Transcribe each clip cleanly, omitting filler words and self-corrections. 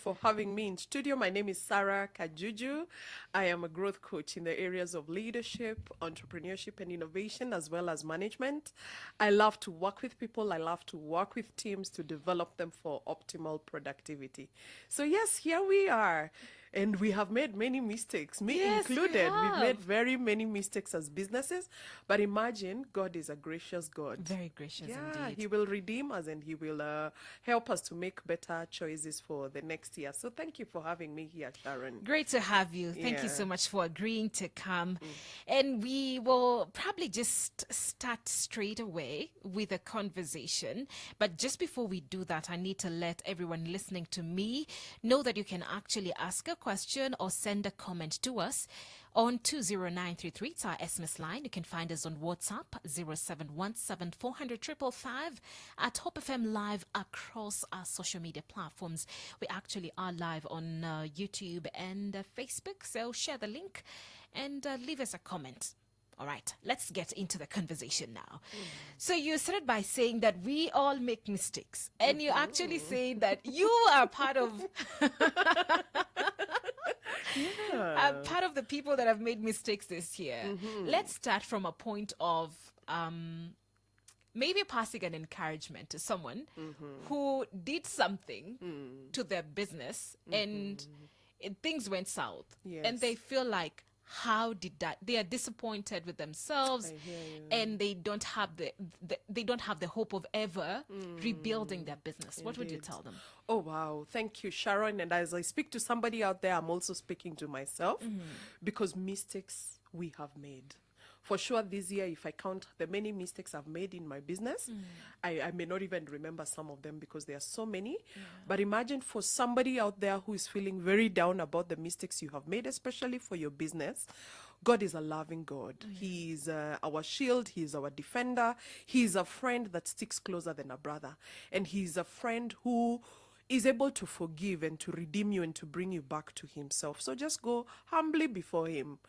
for having me in studio. My name is Sarah Kajuju. I am a growth coach in the areas of leadership, entrepreneurship, and innovation, as well as management. I love to work with people. I love to work with teams to develop them for optimal productivity. So, yes, here we are. And we have made many mistakes, me Yes, we included. We've made have. very many mistakes as businesses. But imagine God is a gracious God. Very gracious Yeah, indeed. He will redeem us and He will help us to make better choices for the next year. So thank you for having me here, Sharon. Great to have you. Thank you Yeah. so much for agreeing to come. And we will probably just start straight away with a conversation. But just before we do that, I need to let everyone listening to me know that you can actually ask a question or send a comment to us on 20933. It's our SMS line. You can find us on WhatsApp 0717 at Hope FM Live across our social media platforms. We actually are live on YouTube and Facebook. So share the link and leave us a comment. All right, let's get into the conversation now. So you started by saying that we all make mistakes, and you actually say that you are part of the people that have made mistakes this year. Let's start from a point of maybe passing an encouragement to someone who did something to their business and things went south, and Yes. they feel like, how did that? They are disappointed with themselves, I hear you. and they don't have the hope of ever rebuilding their business. What would you Indeed. tell them? Oh, wow. Thank you, Sharon. And as I speak to somebody out there, I'm also speaking to myself because mistakes we have made. For sure, this year, if I count the many mistakes I've made in my business, I may not even remember some of them because there are so many. But imagine for somebody out there who is feeling very down about the mistakes you have made, especially for your business. God is a loving God. He is our shield. He is our defender. He is a friend that sticks closer than a brother. And he is a friend who is able to forgive and to redeem you and to bring you back to himself. So just go humbly before him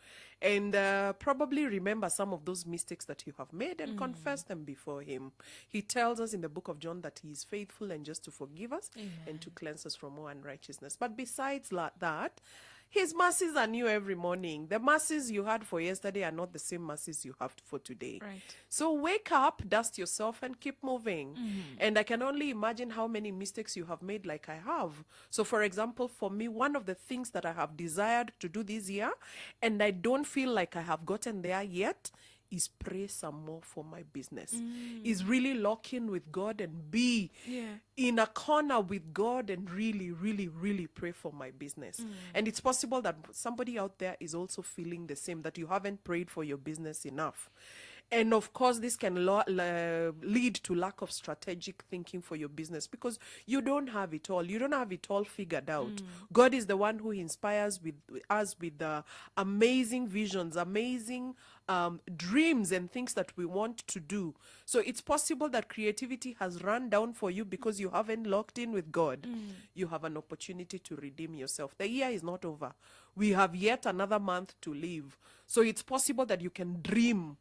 and probably remember some of those mistakes that you have made and confess them before him. He tells us in the book of John that he is faithful and just to forgive us and to cleanse us from all unrighteousness. But besides that, his mercies are new every morning. The mercies you had for yesterday are not the same mercies you have for today. Right. So wake up, dust yourself, and keep moving. And I can only imagine how many mistakes you have made, like I have. So, for example, for me, one of the things that I have desired to do this year, and I don't feel like I have gotten there yet, is pray some more for my business. Is really lock in with God and be in a corner with God and really, really, really pray for my business. And it's possible that somebody out there is also feeling the same, that you haven't prayed for your business enough. And of course, this can lead to lack of strategic thinking for your business because you don't have it all. You don't have it all figured out. God is the one who inspires us with amazing visions, amazing dreams and things that we want to do. So it's possible that creativity has run down for you because you haven't locked in with God. You have an opportunity to redeem yourself. The year is not over. We have yet another month to live. So it's possible that you can dream,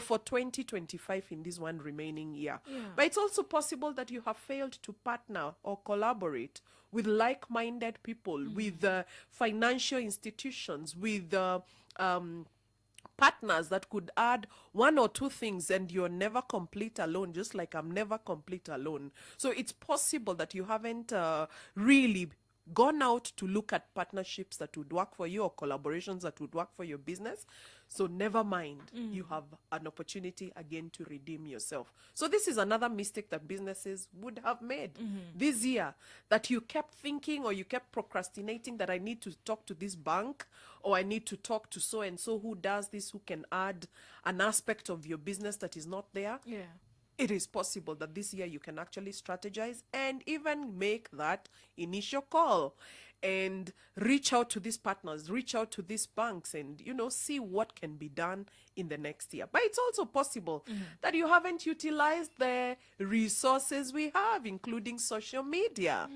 for 2025 in this one remaining year. But it's also possible that you have failed to partner or collaborate with like-minded people, with financial institutions, with partners that could add one or two things, and you're never complete alone, just like I'm never complete alone. So it's possible that you haven't really gone out to look at partnerships that would work for you or collaborations that would work for your business. So never mind, you have an opportunity again to redeem yourself. So this is another mistake that businesses would have made this year, that you kept thinking or you kept procrastinating that I need to talk to this bank or I need to talk to so and so who does this, who can add an aspect of your business that is not there. It is possible that this year you can actually strategize and even make that initial call and reach out to these partners, reach out to these banks, and, you know, see what can be done in the next year. But it's also possible that you haven't utilized the resources we have, including social media.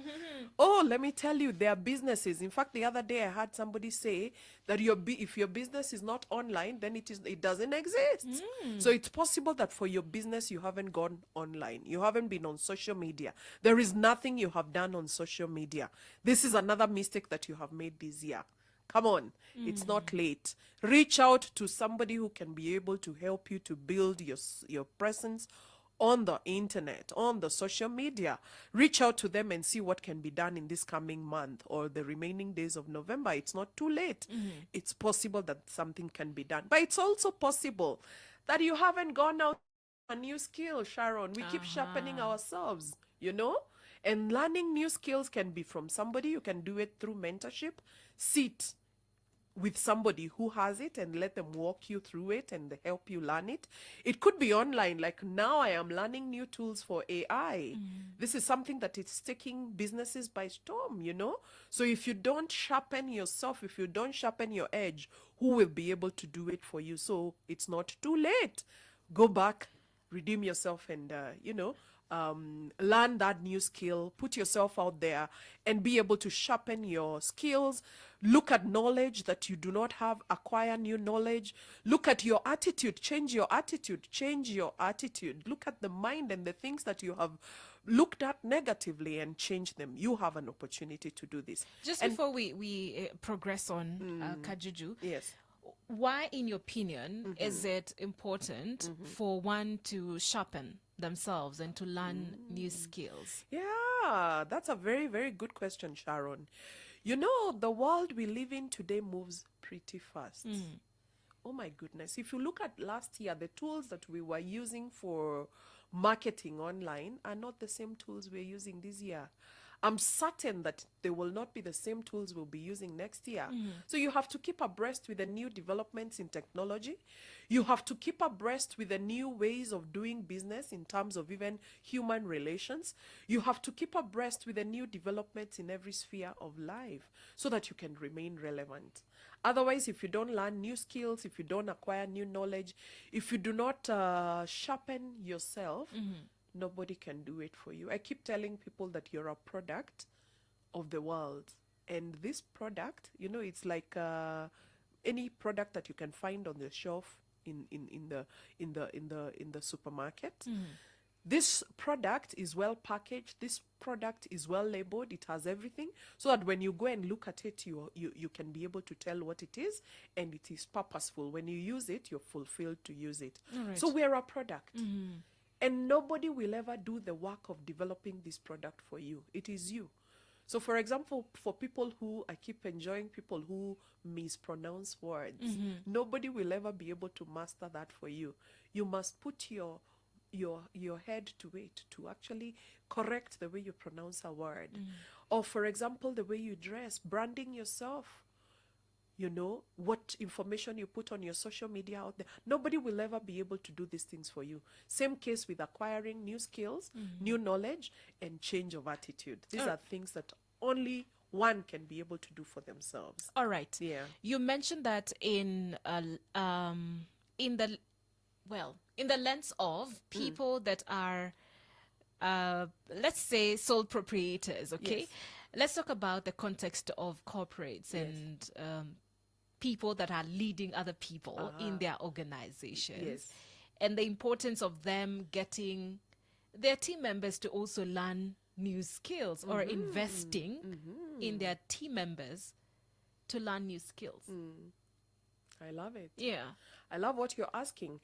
Oh, let me tell you, there are businesses. In fact, the other day I heard somebody say that if your business is not online, then it doesn't exist. So it's possible that for your business you haven't gone online, you haven't been on social media. There is nothing you have done on social media. This is another mistake that you have made this year. Come on, it's not late. Reach out to somebody who can be able to help you to build your presence on the internet, on the social media. Reach out to them and see what can be done in this coming month or the remaining days of November. It's not too late. It's possible that something can be done. But it's also possible that you haven't gone out a new skill, Sharon. We keep sharpening ourselves, you know? And learning new skills can be from somebody. You can do it through mentorship. Sit with somebody who has it and let them walk you through it and help you learn it. It could be online. Like now I am learning new tools for AI. This is something that is taking businesses by storm, you know? So if you don't sharpen yourself, if you don't sharpen your edge, who will be able to do it for you? So it's not too late. Go back, redeem yourself, and, you know, learn that new skill, put yourself out there and be able to sharpen your skills. Look at knowledge that you do not have, acquire new knowledge. Look at your attitude, change your attitude, change your attitude. Look at the mind and the things that you have looked at negatively and change them. You have an opportunity to do this. Just before we progress on, Kajuju, Yes. why, in your opinion, is it important for one to sharpen themselves and to learn new skills? Yeah, that's a very, very good question, Sharon. You know, the world we live in today moves pretty fast. Oh my goodness. If you look at last year, the tools that we were using for marketing online are not the same tools we're using this year. I'm certain that they will not be the same tools we'll be using next year. So you have to keep abreast with the new developments in technology. You have to keep abreast with the new ways of doing business in terms of even human relations. You have to keep abreast with the new developments in every sphere of life so that you can remain relevant. Otherwise, if you don't learn new skills, if you don't acquire new knowledge, if you do not sharpen yourself, nobody can do it for you. I keep telling people that you're a product of the world. And this product, you know, it's like any product that you can find on the shelf in the supermarket. This product is well packaged. This product is well labeled. It has everything so that when you go and look at it, you can be able to tell what it is, and it is purposeful. When you use it, you're fulfilled to use it. Right. So we're a product. And nobody will ever do the work of developing this product for you. It is you. So, for example, for people who, I keep enjoying people who mispronounce words, nobody will ever be able to master that for you. You must put your head to it to actually correct the way you pronounce a word. Or, for example, the way you dress, branding yourself. You know, what information you put on your social media out there. Nobody will ever be able to do these things for you. Same case with acquiring new skills, new knowledge, and change of attitude. These are things that only one can be able to do for themselves. All right. Yeah. You mentioned that in the lens of people that are, let's say, sole proprietors. Okay. Yes. Let's talk about the context of corporates and people that are leading other people in their organizations. Yes. And the importance of them getting their team members to also learn new skills or investing in their team members to learn new skills. I love it. Yeah. I love what you're asking.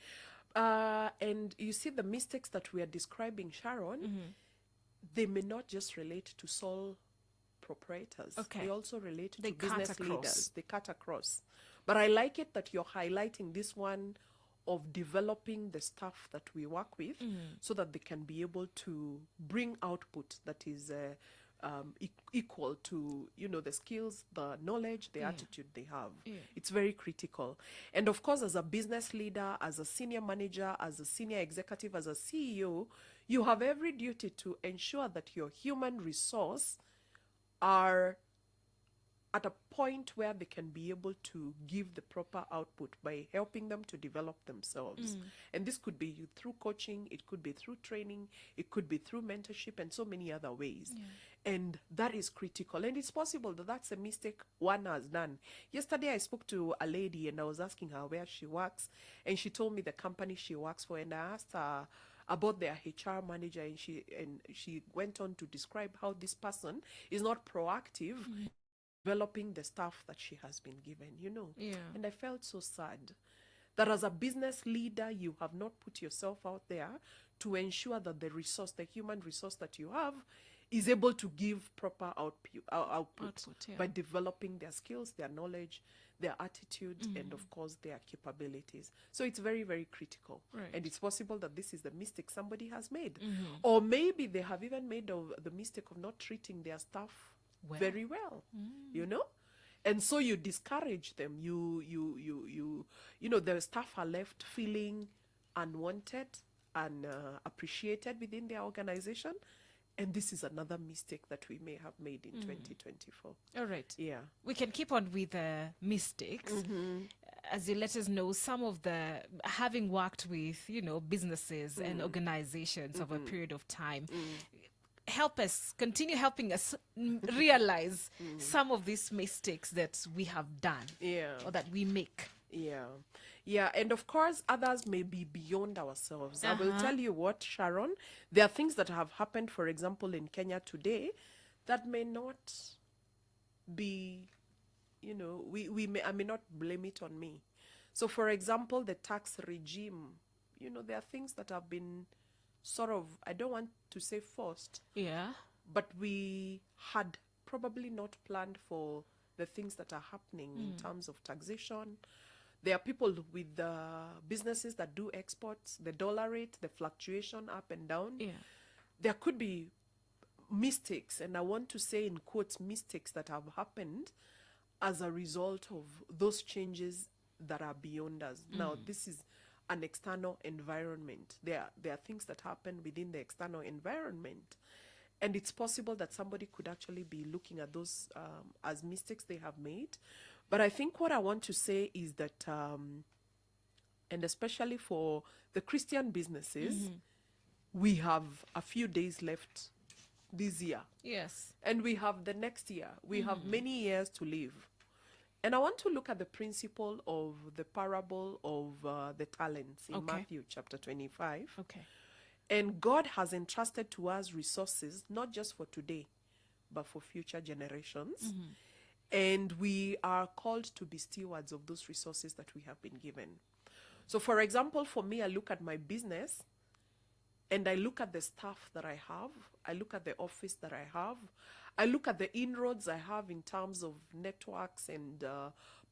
And you see the mistakes that we are describing, Sharon, they may not just relate to sole proprietors. Okay. They also relate They to cut business across. leaders. They cut across. But I like it that you're highlighting this one of developing the staff that we work with so that they can be able to bring output that is equal to, you know, the skills, the knowledge, the attitude they have. It's very critical. And of course, as a business leader, as a senior manager, as a senior executive, as a CEO, you have every duty to ensure that your human resource are at a point where they can be able to give the proper output by helping them to develop themselves. And this could be through coaching, it could be through training, it could be through mentorship, and so many other ways. And that is critical. And it's possible that that's a mistake one has done. Yesterday, I spoke to a lady and I was asking her where she works. And she told me the company she works for. And I asked her about their HR manager. And she went on to describe how this person is not proactive developing the stuff that she has been given, you know. And I felt so sad that as a business leader, you have not put yourself out there to ensure that the resource, the human resource that you have, is able to give proper output by developing their skills, their knowledge, their attitude, and of course their capabilities. So it's very, very critical. And it's possible that this is the mistake somebody has made. Or maybe they have even made the mistake of not treating their staff very well, you know? And so you discourage them. You know, the staff are left feeling unwanted and appreciated within their organization. And this is another mistake that we may have made in 2024. All right. Yeah. We can keep on with the mistakes. As you let us know, some of the, having worked with, you know, businesses and organizations over a period of time, help us, continue helping us realize some of these mistakes that we have done or that we make. Yeah, and of course, others may be beyond ourselves. I will tell you what, Sharon, there are things that have happened, for example, in Kenya today that may not be, you know, I may not blame it on me. So, for example, the tax regime, you know, there are things that have been sort of, I don't want to say forced, but we had probably not planned for the things that are happening in terms of taxation. There are people with businesses that do exports, the dollar rate, the fluctuation up and down. There could be mistakes, and I want to say in quotes, mistakes that have happened as a result of those changes that are beyond us. Now, this is an external environment. There are things that happen within the external environment. And it's possible that somebody could actually be looking at those as mistakes they have made. But I think what I want to say is that, and especially for the Christian businesses, we have a few days left this year. And we have the next year. We have many years to live. And I want to look at the principle of the parable of the talents in Matthew chapter 25. And God has entrusted to us resources, not just for today, but for future generations. And we are called to be stewards of those resources that we have been given. So, for example, for me, I look at my business and I look at the staff that I have. I look at the office that I have. I look at the inroads I have in terms of networks and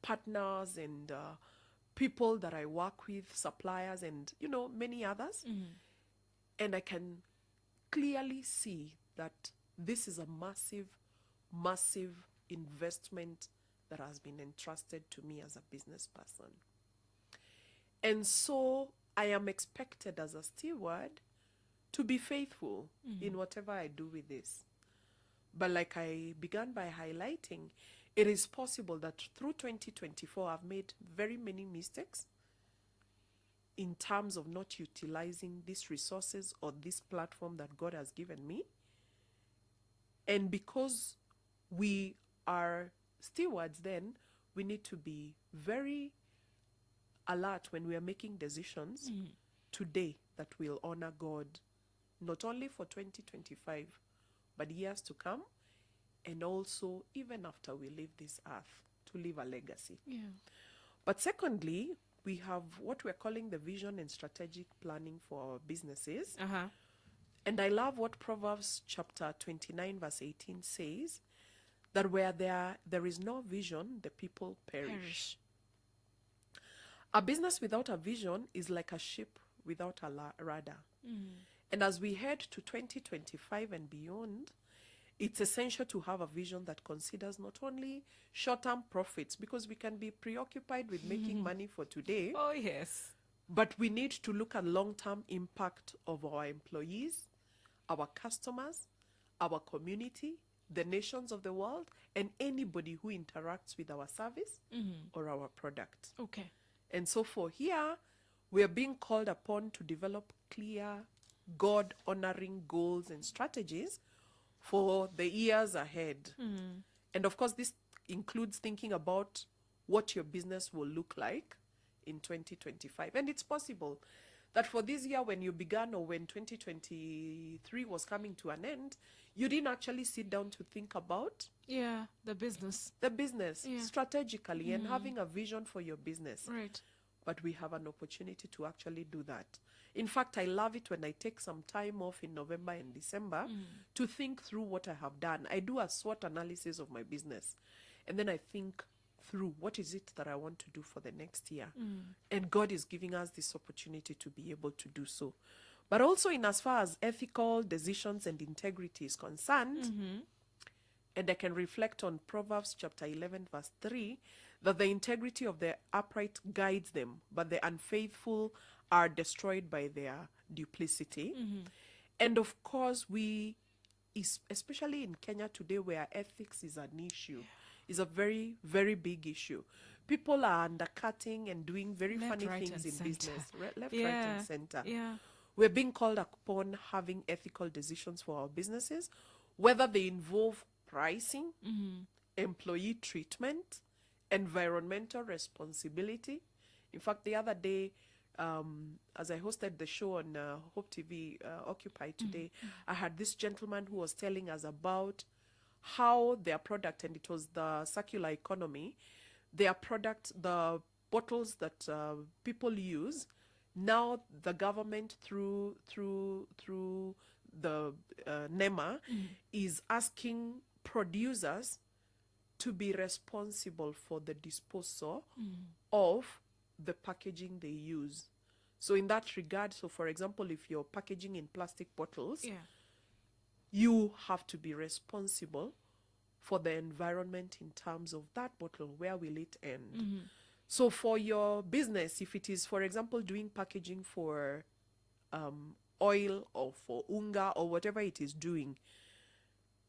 partners and people that I work with, suppliers, and, you know, many others. And I can clearly see that this is a massive, massive investment that has been entrusted to me as a business person. And so I am expected as a steward to be faithful in whatever I do with this. But like I began by highlighting, it is possible that through 2024 I've made very many mistakes in terms of not utilizing these resources or this platform that God has given me. And because we are stewards, then we need to be very alert when we are making decisions today that will honor God, not only for 2025, but years to come, and also even after we leave this earth, to leave a legacy. But secondly, we have what we're calling the vision and strategic planning for our businesses. And I love what Proverbs chapter 29 verse 18 says, that where there is no vision, the people perish. A business without a vision is like a ship without a rudder. And as we head to 2025 and beyond, it's essential to have a vision that considers not only short-term profits, because we can be preoccupied with making money for today. But we need to look at long-term impact of our employees, our customers, our community, the nations of the world, and anybody who interacts with our service or our product. Okay. And so for here, we are being called upon to develop clear, God-honoring goals and strategies for the years ahead. And of course, this includes thinking about what your business will look like in 2025. And it's possible that for this year, when you began or when 2023 was coming to an end, you didn't actually sit down to think about Yeah, the business. strategically and having a vision for your business. Right. But we have an opportunity to actually do that. In fact, I love it when I take some time off in November and December to think through what I have done. I do a SWOT analysis of my business, and then I think through what is it that I want to do for the next year. And God is giving us this opportunity to be able to do so. But also in as far as ethical decisions and integrity is concerned, and I can reflect on Proverbs chapter 11, verse 3, that the integrity of the upright guides them, but the unfaithful are destroyed by their duplicity. And of course, especially in Kenya today, where ethics is an issue, is a very, very big issue. People are undercutting and doing very Left, funny right, things and in center. business, left, right, and center. Yeah. We're being called upon having ethical decisions for our businesses, whether they involve pricing, employee treatment, environmental responsibility. In fact, the other day, as I hosted the show on Hope TV, Occupy Today, I had this gentleman who was telling us about how their product, and it was the circular economy, their product, the bottles that people use, now the government through the NEMA is asking producers to be responsible for the disposal of the packaging they use. So in that regard, so for example, if you're packaging in plastic bottles, you have to be responsible for the environment in terms of that bottle. Where will it end? So for your business, if it is, for example, doing packaging for oil or for unga or whatever it is doing,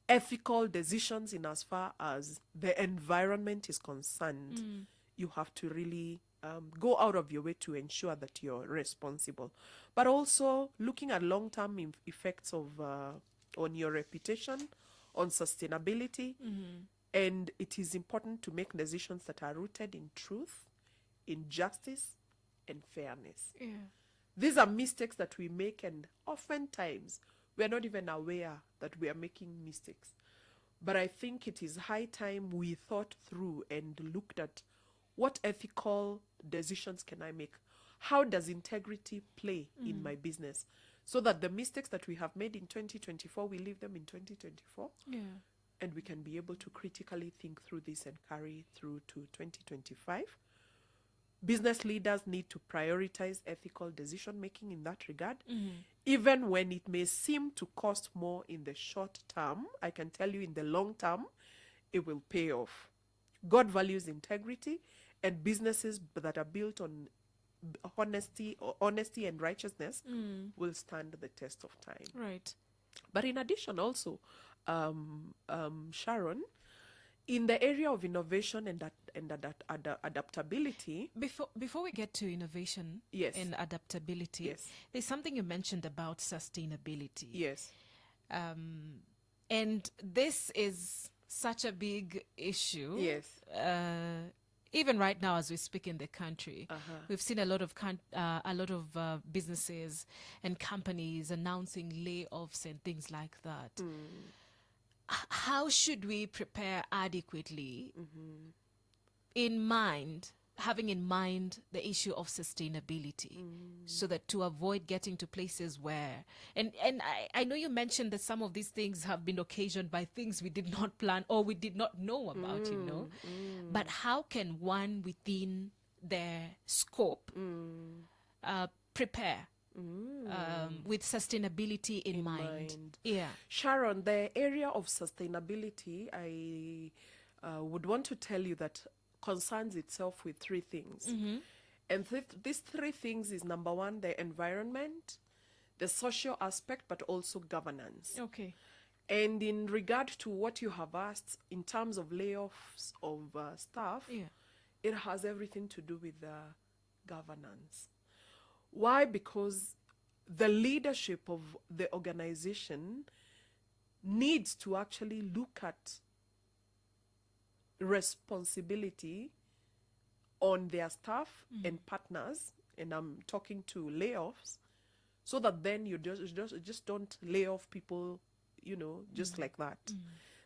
ethical decisions in as far as the environment is concerned, you have to really go out of your way to ensure that you're responsible. But also looking at long-term effects of on your reputation, on sustainability, and it is important to make decisions that are rooted in truth, in justice, and fairness. These are mistakes that we make, and oftentimes we are not even aware that we are making mistakes. But I think it is high time we thought through and looked at what ethical decisions can I make? How does integrity play in my business? So that the mistakes that we have made in 2024, we leave them in 2024. And we can be able to critically think through this and carry through to 2025. Business leaders need to prioritize ethical decision making in that regard. Even when it may seem to cost more in the short term, I can tell you in the long term, it will pay off. God values integrity, and businesses that are built on honesty and righteousness will stand the test of time. Right. But in addition also, Sharon, in the area of innovation and adaptability. Before we get to innovation and adaptability, there's something you mentioned about sustainability. Yes. And this is such a big issue. Yes. Even right now, as we speak in the country, we've seen a lot of businesses and companies announcing layoffs and things like that. How should we prepare adequately having in mind the issue of sustainability, so that to avoid getting to places where, and I know you mentioned that some of these things have been occasioned by things we did not plan or we did not know about, but how can one within their scope prepare with sustainability in mind? Sharon, the area of sustainability, I would want to tell you that concerns itself with three things. And these three things is, number one, the environment, the social aspect, but also governance. Okay. And in regard to what you have asked in terms of layoffs of staff, Yeah. it has everything to do with governance. Why? Because the leadership of the organization needs to actually look at responsibility on their staff and partners, and I'm talking to layoffs, so that then you just don't lay off people, just like that.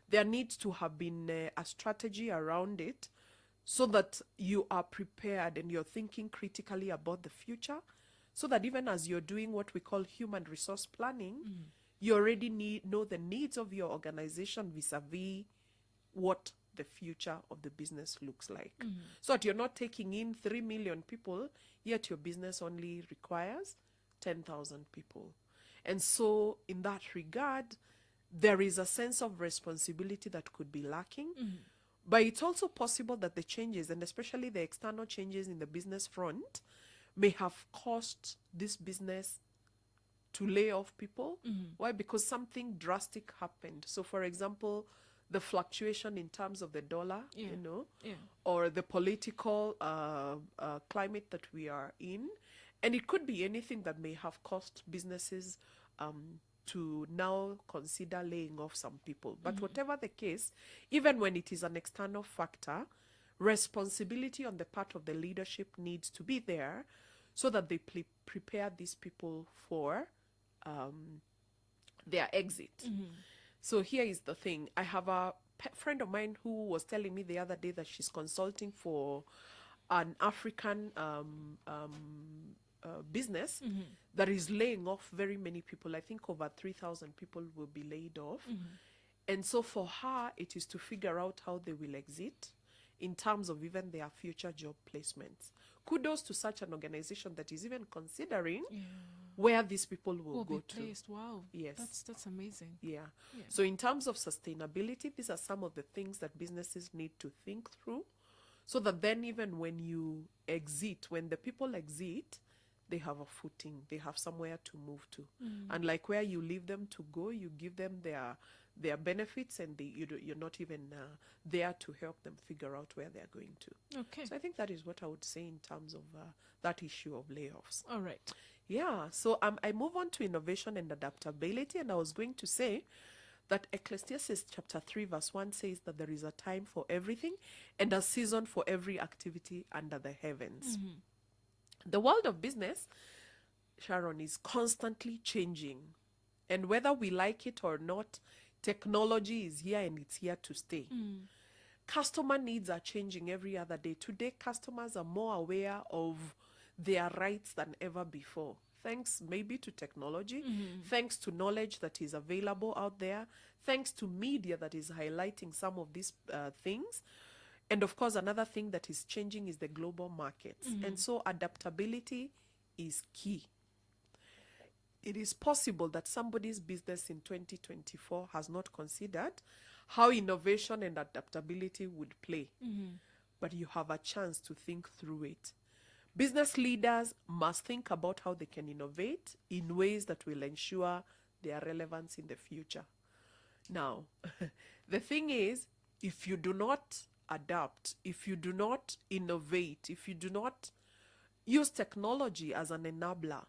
There needs to have been a strategy around it, so that you are prepared and you're thinking critically about the future, so that even as you're doing what we call human resource planning, you already know the needs of your organization vis-a-vis what the future of the business looks like. So that you're not taking in 3 million people, yet your business only requires 10,000 people. And so in that regard, there is a sense of responsibility that could be lacking. But it's also possible that the changes, and especially the external changes in the business front, may have caused this business to lay off people. Why? Because something drastic happened. So for example, the fluctuation in terms of the dollar, Yeah. Yeah. or the political climate that we are in. And it could be anything that may have caused businesses to now consider laying off some people. But whatever the case, even when it is an external factor, responsibility on the part of the leadership needs to be there, so that they prepare these people for their exit. So here is the thing. I have a friend of mine who was telling me the other day that she's consulting for an African business that is laying off very many people. I think over 3,000 people will be laid off. And so for her, it is to figure out how they will exit in terms of even their future job placements. Kudos to such an organization that is even considering where these people will go be to. placed. Wow. Yes. That's amazing. Yeah. Yeah. So in terms of sustainability, these are some of the things that businesses need to think through, so that then even when you exit, when the people exit, they have a footing, they have somewhere to move to. And like where you leave them to go, you give them their benefits, and you're not even there to help them figure out where they're going to. Okay. So I think that is what I would say in terms of that issue of layoffs. All right. Yeah, so I move on to innovation and adaptability, and I was going to say that Ecclesiastes chapter 3 verse 1 says that there is a time for everything and a season for every activity under the heavens. The world of business, Sharon, is constantly changing. And whether we like it or not, technology is here and it's here to stay. Customer needs are changing every other day. Today, customers are more aware of their rights than ever before. Thanks maybe to technology, thanks to knowledge that is available out there, thanks to media that is highlighting some of these things. And of course, another thing that is changing is the global markets. And so adaptability is key. It is possible that somebody's business in 2024 has not considered how innovation and adaptability would play. But you have a chance to think through it. Business leaders must think about how they can innovate in ways that will ensure their relevance in the future. Now, the thing is, if you do not adapt, if you do not innovate, if you do not use technology as an enabler,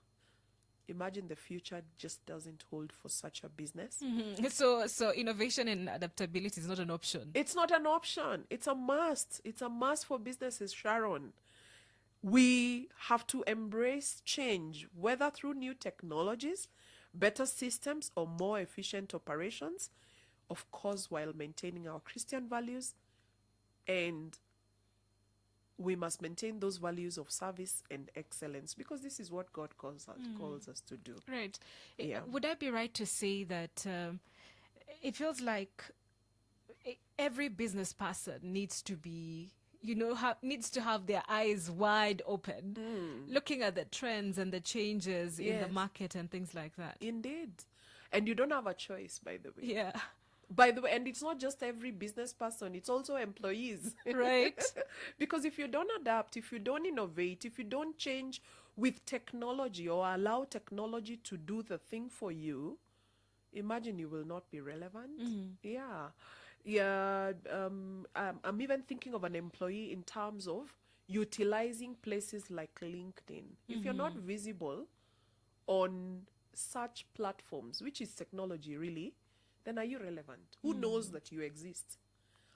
imagine the future just doesn't hold for such a business. So innovation and adaptability is not an option. It's not an option. It's a must. It's a must for businesses, Sharon. We have to embrace change, whether through new technologies, better systems, or more efficient operations, of course, while maintaining our Christian values. And we must maintain those values of service and excellence, because this is what God calls us to do. Right. Yeah. Would I be right to say that it feels like every business person needs to be, needs to have their eyes wide open, looking at the trends and the changes in the Yes. market and things like that? Indeed. And you don't have a choice, by the way. Yeah. By the way, and it's not just every business person, it's also employees. Right. Because if you don't adapt, if you don't innovate, if you don't change with technology or allow technology to do the thing for you, imagine you will not be relevant. Yeah. Yeah. I'm even thinking of an employee in terms of utilizing places like LinkedIn. If you're not visible on such platforms, which is technology really, then are you relevant? Who knows that you exist?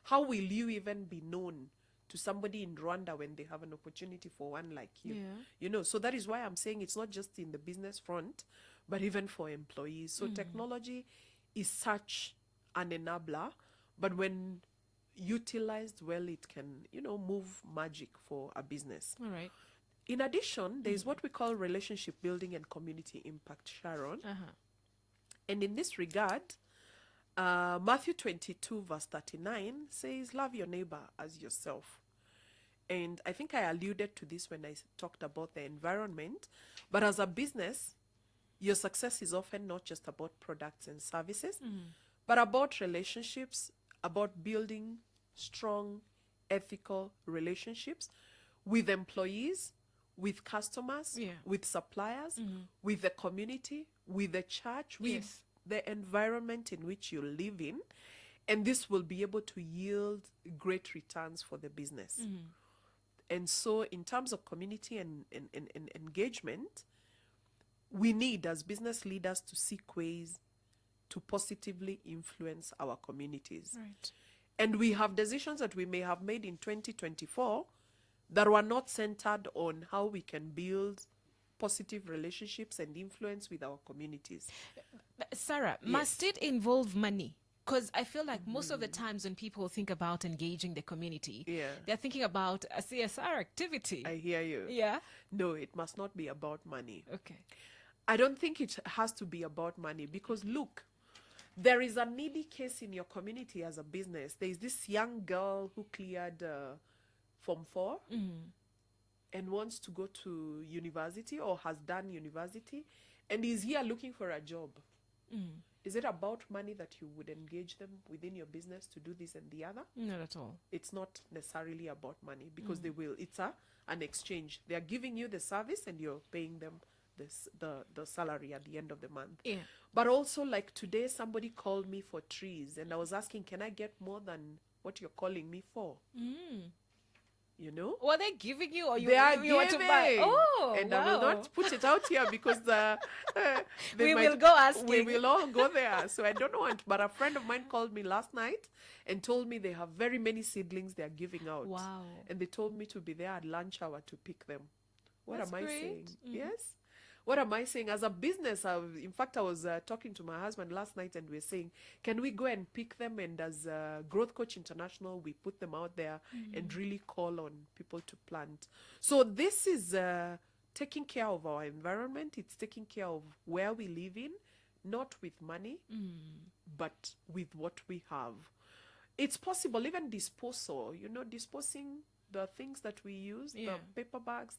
How will you even be known to somebody in Rwanda when they have an opportunity for one like you? So that is why I'm saying it's not just in the business front, but even for employees. So technology is such an enabler, but when utilized well, it can, move magic for a business. All right. In addition, there is what we call relationship building and community impact, Sharon. And in this regard, Matthew 22 verse 39 says, love your neighbor as yourself. And I think I alluded to this when I talked about the environment. But as a business, your success is often not just about products and services, but about relationships, about building strong, ethical relationships with employees, with customers, with suppliers, with the community, with the church, with the environment in which you live in. And this will be able to yield great returns for the business. And so in terms of community and engagement, we need as business leaders to seek ways to positively influence our communities. Right. And we have decisions that we may have made in 2024 that were not centered on how we can build positive relationships and influence with our communities. But Sarah, must it involve money? Because I feel like most of the times when people think about engaging the community, they're thinking about a CSR activity. I hear you. Yeah? No, it must not be about money. Okay. I don't think it has to be about money because look, there is a needy case in your community as a business. There is this young girl who cleared Form 4 and wants to go to university or has done university and is here looking for a job. Is it about money that you would engage them within your business to do this and the other? Not at all. It's not necessarily about money because it's an exchange. They are giving you the service and you're paying them the salary at the end of the month. Yeah. But also, like today, somebody called me for trees and I was asking, can I get more than what you're calling me for? You know? What are they giving you or you, They are you want to buy? giving. Oh, And wow. I will not put it out here because We will go asking. We will all go there. So I don't want. But a friend of mine called me last night and told me they have very many seedlings they are giving out. Wow. And they told me to be there at lunch hour to pick them. What That's am I great. saying? Yes. What am I saying? As a business, in fact, I was talking to my husband last night and we were saying, can we go and pick them? And as Growth Coach International, we put them out there and really call on people to plant. So this is taking care of our environment. It's taking care of where we live in, not with money, but with what we have. It's possible, even disposal, disposing the things that we use, the paper bags,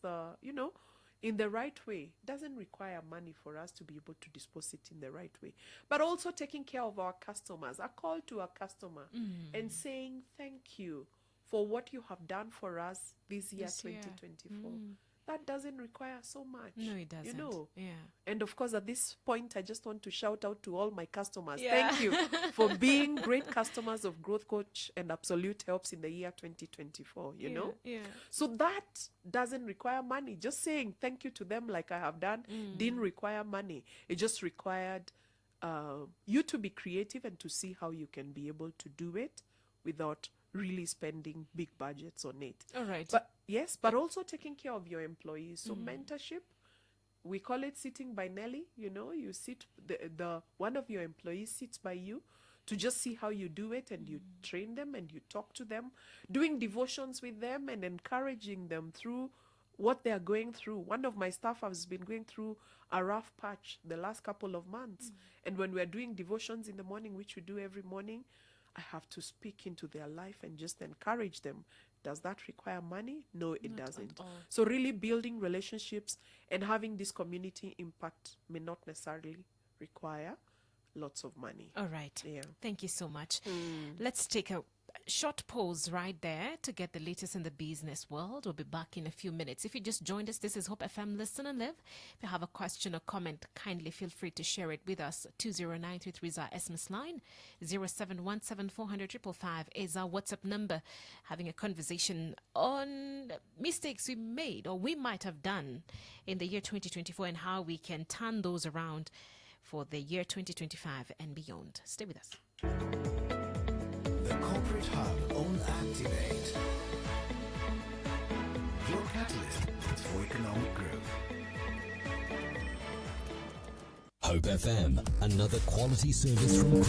in the right way doesn't require money for us to be able to dispose it in the right way. But also taking care of our customers, a call to a customer and saying thank you for what you have done for us this year, 2024. That doesn't require so much. No, it doesn't. Yeah. And of course, at this point, I just want to shout out to all my customers. Thank you for being great customers of Growth Coach and Absolute Helps in the year 2024, you know? Yeah. So that doesn't require money. Just saying thank you to them like I have done didn't require money. It just required you to be creative and to see how you can be able to do it without really spending big budgets on it. All right. But also taking care of your employees. So mentorship, we call it sitting by Nelly. You sit, the one of your employees sits by you to just see how you do it, and you train them and you talk to them, doing devotions with them and encouraging them through what they are going through. One of my staff has been going through a rough patch the last couple of months. And when we're doing devotions in the morning, which we do every morning, I have to speak into their life and just encourage them. Does that require money? No, it doesn't. So really building relationships and having this community impact may not necessarily require lots of money. All right. Yeah. Thank you so much. Let's take a Short pause right there to get the latest in the business world. We'll be back in a few minutes. If you just joined us, this is Hope FM Listen and Live. If you have a question or comment, kindly feel free to share it with us. 20933 is our SMS line. 0717400555 is our WhatsApp number. Having a conversation on mistakes we made or we might have done in the year 2024 and how we can turn those around for the year 2025 and beyond. Stay with us. The Corporate Hub on Activate. Your catalyst for economic growth. Hope FM, another quality service from...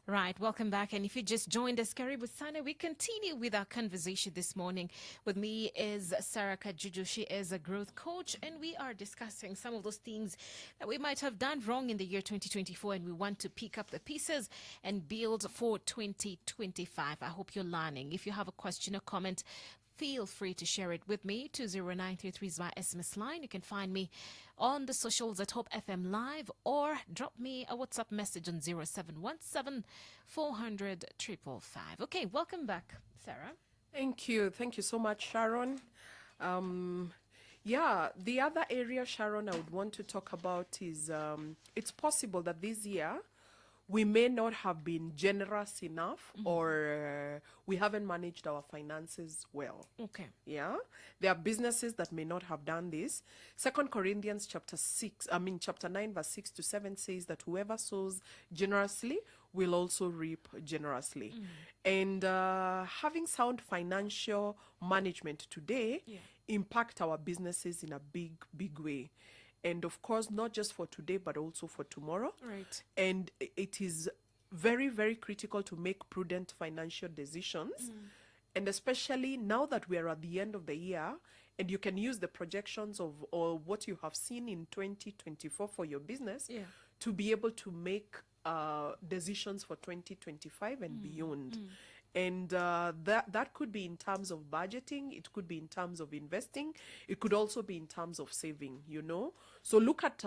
Right, welcome back. And if you just joined us, Karibu Sana, we continue with our conversation this morning. With me is Sarah Kajuju. She is a growth coach, and we are discussing some of those things that we might have done wrong in the year 2024, and we want to pick up the pieces and build for 2025. I hope you're learning. If you have a question or comment, feel free to share it with me. 20933 is my SMS line. You can find me on the socials at Hope FM Live or drop me a WhatsApp message on 0717 400 555. Okay, welcome back, Sarah. Thank you. Thank you so much, Sharon. Yeah, the other area, Sharon, I would want to talk about is it's possible that this year we may not have been generous enough or we haven't managed our finances well. Okay. Yeah, there are businesses that may not have done this. Second Corinthians chapter 9 verse 6 to 7 says that whoever sows generously will also reap generously. And having sound financial management today impact our businesses in a big way. And of course, not just for today, but also for tomorrow. Right. And it is very, very critical to make prudent financial decisions. And especially now that we are at the end of the year, and you can use the projections of or what you have seen in 2024 for your business to be able to make decisions for 2025 and beyond. And that could be in terms of budgeting, it could be in terms of investing, it could also be in terms of saving, you know. So look at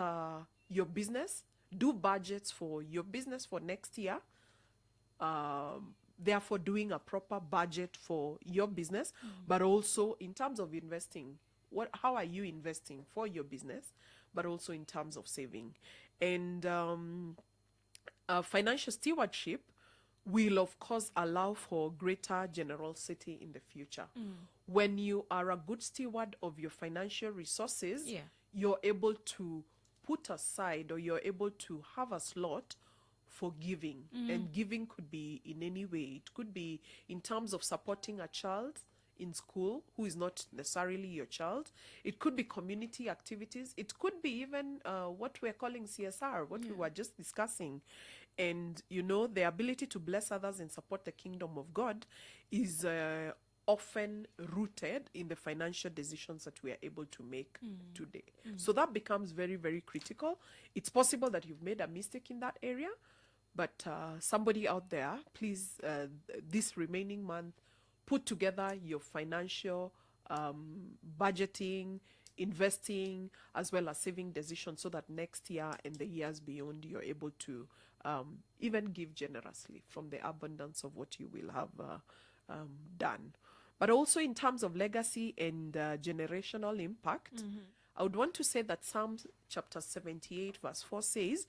your business, do budgets for your business for next year, therefore doing a proper budget for your business, but also in terms of investing, how are you investing for your business, but also in terms of saving. And financial stewardship will of course allow for greater generosity in the future. When you are a good steward of your financial resources, Yeah. you're able to put aside, or you're able to have a slot for giving. And giving could be in any way. It could be in terms of supporting a child in school who is not necessarily your child. It could be community activities. It could be even what we're calling CSR, what we were just discussing. And you know, the ability to bless others and support the kingdom of God is often rooted in the financial decisions that we are able to make today. So that becomes very, very critical. It's possible that you've made a mistake in that area, but somebody out there, please, this remaining month, put together your financial budgeting, investing, as well as saving decisions, so that next year and the years beyond, you're able to even give generously from the abundance of what you will have done. But also in terms of legacy and generational impact, I would want to say that Psalms chapter 78 verse 4 says,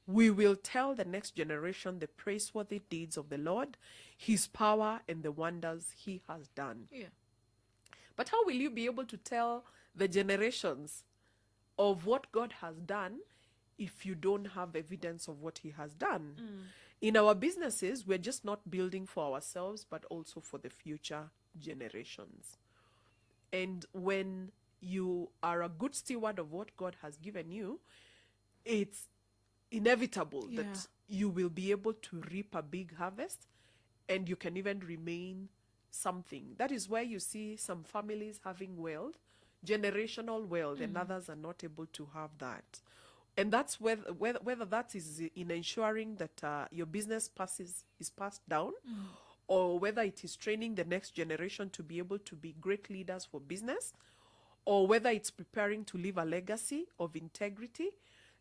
"We will tell the next generation the praiseworthy deeds of the Lord, his power and the wonders he has done." Yeah. But how will you be able to tell the generations of what God has done if you don't have evidence of what he has done? In our businesses, we're just not building for ourselves, but also for the future generations. And when you are a good steward of what God has given you, it's inevitable that you will be able to reap a big harvest, and you can even remain something. That is where you see some families having wealth, generational wealth, and others are not able to have that. And that's whether that is in ensuring that your business is passed down, or whether it is training the next generation to be able to be great leaders for business, or whether it's preparing to leave a legacy of integrity.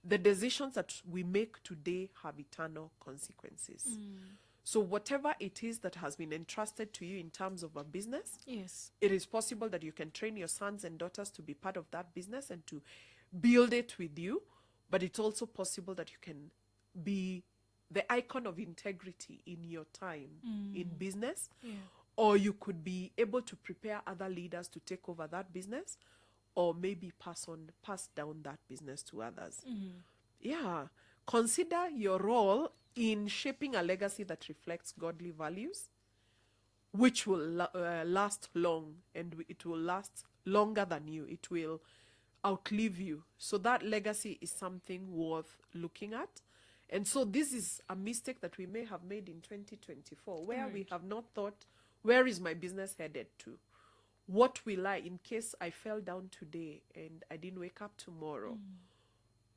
The decisions that we make today have eternal consequences. So whatever it is that has been entrusted to you in terms of a business, Yes. it is possible that you can train your sons and daughters to be part of that business and to build it with you. But it's also possible that you can be the icon of integrity in your time in business. Or you could be able to prepare other leaders to take over that business, or maybe pass down that business to others. Yeah. Consider your role in shaping a legacy that reflects godly values, which will last long, and it will last longer than you. It will outlive you. So that legacy is something worth looking at. And so this is a mistake that we may have made in 2024, where we have not thought, where is my business headed to? What will I, in case I fell down today and I didn't wake up tomorrow,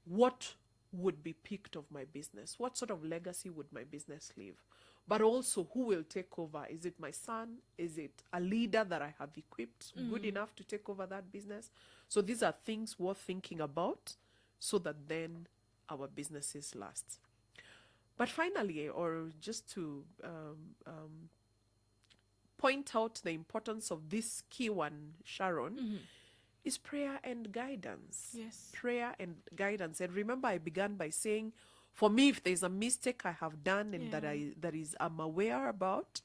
what would be picked of my business? What sort of legacy would my business leave? But also, who will take over? Is it my son? Is it a leader that I have equipped good enough to take over that business? So these are things worth thinking about, so that then our businesses last. But finally, or just to point out the importance of this key one, Sharon, is prayer and guidance. Yes. Prayer and guidance. And remember, I began by saying, for me, if there's a mistake I have done and I'm aware about,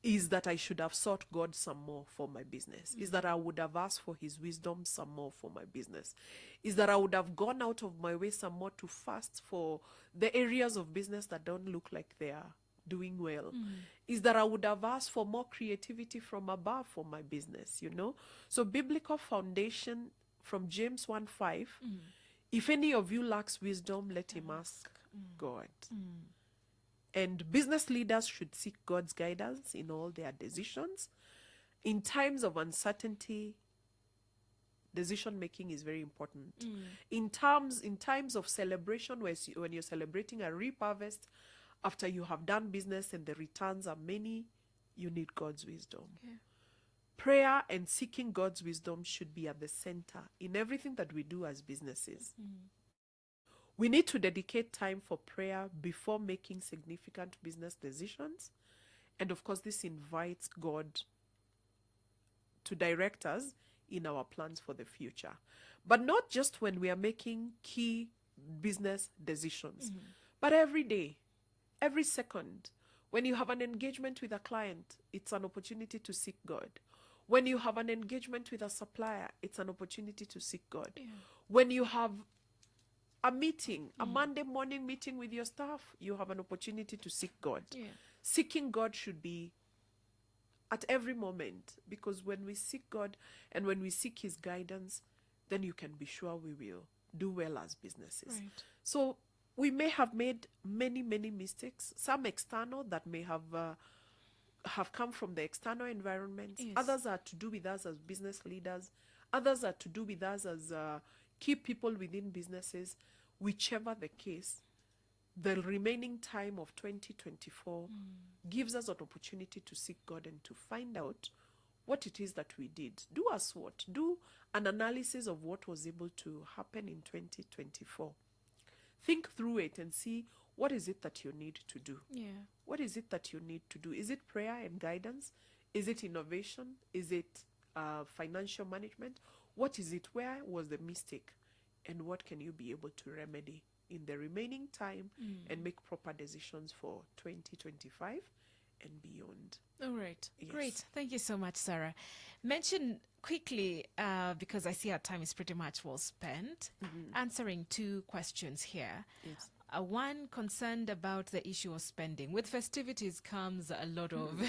is that I should have sought God some more for my business. Is that I would have asked for his wisdom some more for my business. Is that I would have gone out of my way some more to fast for the areas of business that don't look like they are doing well. Is that I would have asked for more creativity from above for my business, you know. So biblical foundation from James 1:5, if any of you lacks wisdom, let him ask God. And business leaders should seek God's guidance in all their decisions. In times of uncertainty, decision making is very important. In times of celebration, when you're celebrating a reap harvest, after you have done business and the returns are many, you need God's wisdom. Prayer and seeking God's wisdom should be at the center in everything that we do as businesses. We need to dedicate time for prayer before making significant business decisions. And of course, this invites God to direct us in our plans for the future. But not just when we are making key business decisions, but every day, every second. When you have an engagement with a client, it's an opportunity to seek God. When you have an engagement with a supplier, it's an opportunity to seek God. Yeah. When you have a meeting, a Monday morning meeting with your staff, you have an opportunity to seek God. Yeah. Seeking God should be at every moment, because when we seek God and when we seek His guidance, then you can be sure we will do well as businesses. Right. So we may have made many mistakes, some external that may have come from the external environment. Yes. Others are to do with us as business leaders. Others are to do with us as key people within businesses. Whichever the case, the remaining time of 2024 gives us an opportunity to seek God and to find out what it is that we did. Do a SWOT. Do an analysis of what was able to happen in 2024. Think through it and see, what is it that you need to do? Yeah. What is it that you need to do? Is it prayer and guidance? Is it innovation? Is it financial management? What is it? Where was the mistake? And what can you be able to remedy in the remaining time and make proper decisions for 2025 and beyond? All right. Yes. Great. Thank you so much, Sarah. Mention quickly, because I see our time is pretty much well spent, answering two questions here. Yes. One concerned about the issue of spending. With festivities comes a lot of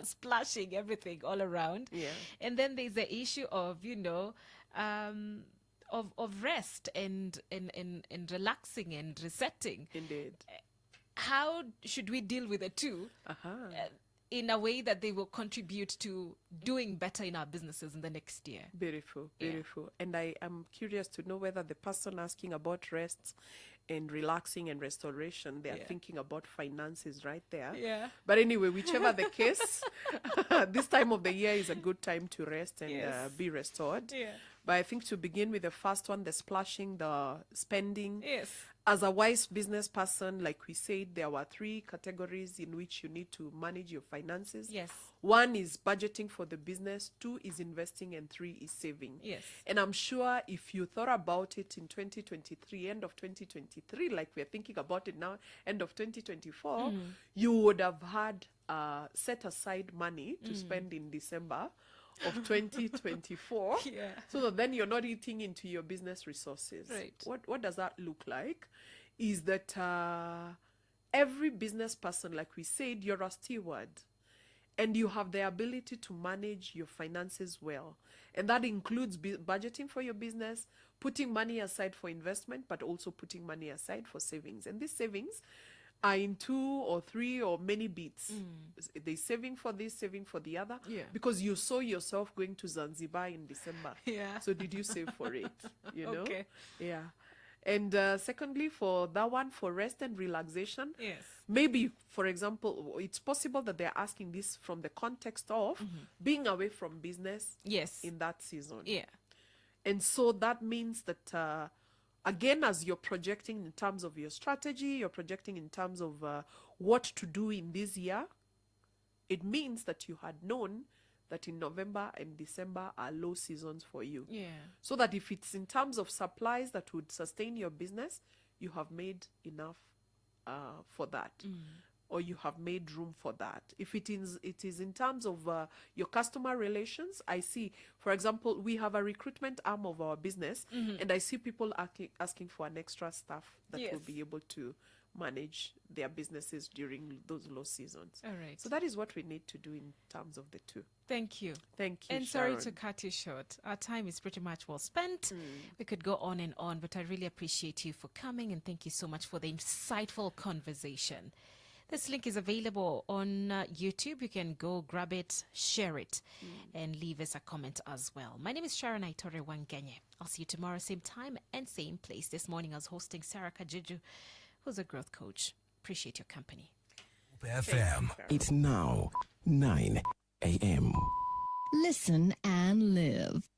splashing everything all around. Yeah. And then there's the issue of, of rest and relaxing and resetting. Indeed. How should we deal with the two in a way that they will contribute to doing better in our businesses in the next year? Beautiful. Yeah. And I am curious to know whether the person asking about rest and relaxing and restoration, they are thinking about finances right there. Yeah. But anyway, whichever the case, this time of the year is a good time to rest and Yes. be restored. Yeah. But I think to begin with the first one, the splashing, the spending. Yes. As a wise business person, like we said, there were 3 categories in which you need to manage your finances. Yes. 1 is budgeting for the business, 2 is investing, and 3 is saving. Yes. And I'm sure if you thought about it in 2023, end of 2023, like we're thinking about it now, end of 2024, you would have had set aside money to spend in December of 2024. Yeah. So that then you're not eating into your business resources. Right. What does that look like? Is that every business person, like we said, you're a steward. And you have the ability to manage your finances well. And that includes budgeting for your business, putting money aside for investment, but also putting money aside for savings. And these savings are in 2 or 3 or many bits. There's saving for this, saving for the other. Yeah. Because you saw yourself going to Zanzibar in December. Yeah. So did you save for it? You know? Okay. Yeah. And secondly, for that one, for rest and relaxation, Yes. maybe, for example, it's possible that they're asking this from the context of being away from business Yes. in that season. Yeah. And so that means that, again, as you're projecting in terms of your strategy, you're projecting in terms of what to do in this year, it means that you had known that in November and December are low seasons for you. Yeah. So that if it's in terms of supplies that would sustain your business, you have made enough for that. Or you have made room for that. If it is in terms of your customer relations, I see, for example, we have a recruitment arm of our business, and I see people asking for an extra staff that will Yes. be able to manage their businesses during those low seasons. All right. So that is what we need to do in terms of the two. Thank you. Thank you, And sorry to Sharon. cut you short. Our time is pretty much well spent. We could go on and on, but I really appreciate you for coming, and thank you so much for the insightful conversation. This link is available on YouTube. You can go grab it, share it, and leave us a comment as well. My name is Sharon Aitore Wangenye. I'll see you tomorrow, same time and same place. This morning I was hosting Sarah Kajuju, who's a growth coach. Appreciate your company. FM. It's now 9 a.m. Listen and live.